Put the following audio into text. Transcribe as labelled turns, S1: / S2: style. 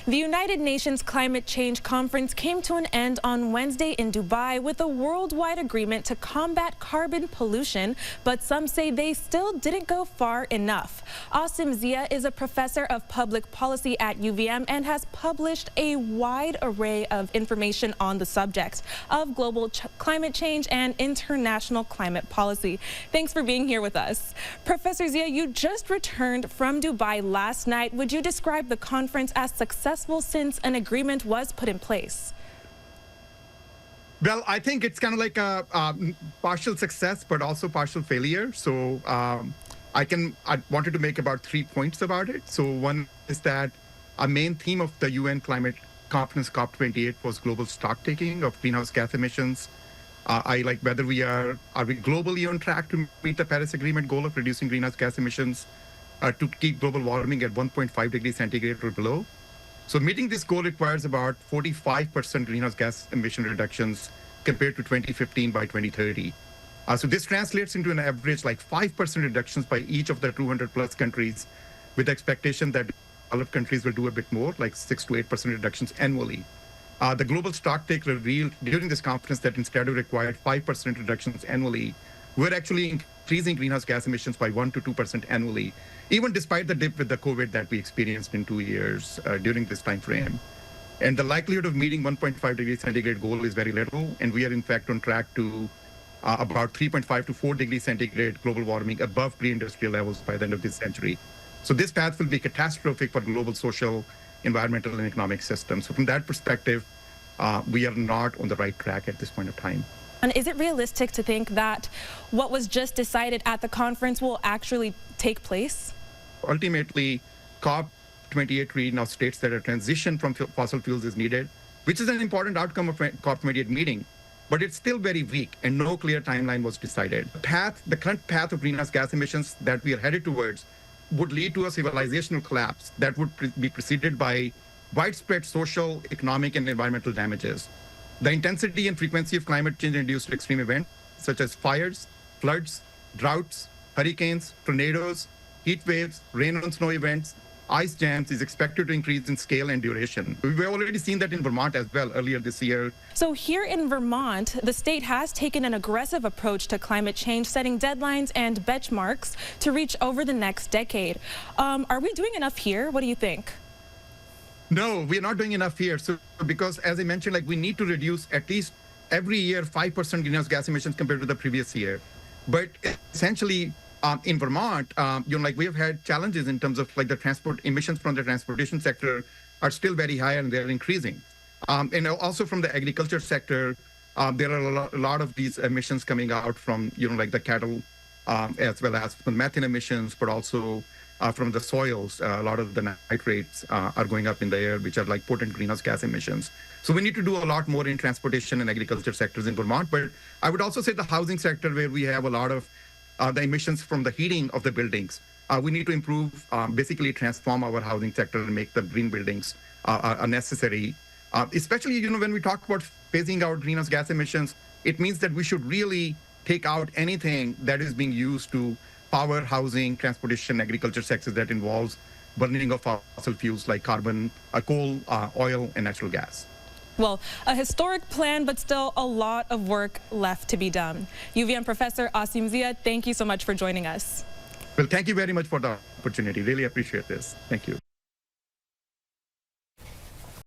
S1: The United Nations Climate Change Conference came to an end on Wednesday in Dubai with a worldwide agreement to combat carbon pollution, but some say they still didn't go far enough. Asim Zia is a professor of public policy at UVM and has published a wide array of information on the subject of global climate change and international climate policy. Thanks for being here with us. Professor Zia, you just returned from Dubai last night. Would you describe the conference as successful since an agreement was put in place?
S2: Well, I think it's kind of like a partial success, but also partial failure. So I wanted to make about 3 points about it. So one is that a main theme of the UN climate conference COP28 was global stock taking of greenhouse gas emissions. I like whether are we globally on track to meet the Paris Agreement goal of reducing greenhouse gas emissions to keep global warming at 1.5 degrees centigrade or below. So meeting this goal requires about 45% greenhouse gas emission reductions compared to 2015 by 2030. So this translates into an average like 5% reductions by each of the 200 plus countries, with the expectation that developed countries will do a bit more, like 6 to 8% reductions annually. The global stock take revealed during this conference that instead of required 5% reductions annually, we're actually increasing greenhouse gas emissions by 1 to 2% annually, even despite the dip with the COVID that we experienced in 2 years during this time frame. And the likelihood of meeting 1.5 degrees centigrade goal is very little, and we are in fact on track to about 3.5 to 4 degrees centigrade global warming above pre-industrial levels by the end of this century. So this path will be catastrophic for global social, environmental, and economic systems. So from that perspective, we are not on the right track at this point of time.
S1: And is it realistic to think that what was just decided at the conference will actually take place?
S2: Ultimately, COP28 now states that a transition from fossil fuels is needed, which is an important outcome of COP28 meeting, but it's still very weak and no clear timeline was decided. The current path of greenhouse gas emissions that we are headed towards would lead to a civilizational collapse that would be preceded by widespread social, economic, and environmental damages. The intensity and frequency of climate change-induced extreme events, such as fires, floods, droughts, hurricanes, tornadoes, heat waves, rain and snow events, ice jams, is expected to increase in scale and duration. We've already seen that in Vermont as well earlier this year.
S1: So here in Vermont, the state has taken an aggressive approach to climate change, setting deadlines and benchmarks to reach over the next decade. Are we doing enough here? What do you think?
S2: No, we're not doing enough here. So because as I mentioned, like we need to reduce at least every year 5% greenhouse gas emissions compared to the previous year. But essentially in Vermont, like we have had challenges in terms of like the emissions from the transportation sector are still very high and they're increasing. And also from the agriculture sector, there are a lot of these emissions coming out from, like the cattle, as well as from methane emissions, but also from the soils. A lot of the nitrates are going up in the air, which are like potent greenhouse gas emissions. So we need to do a lot more in transportation and agriculture sectors in Vermont. But I would also say the housing sector, where we have a lot of the emissions from the heating of the buildings. We need to improve, basically transform our housing sector and make the green buildings necessary. Especially, when we talk about phasing out greenhouse gas emissions, it means that we should really take out anything that is being used to power, housing, transportation, agriculture sectors that involves burning of fossil fuels like carbon, coal, oil, and natural gas.
S1: Well, a historic plan, but still a lot of work left to be done. UVM Professor Asim Zia, thank you so much for joining us.
S2: Well, thank you very much for the opportunity. Really appreciate this. Thank you.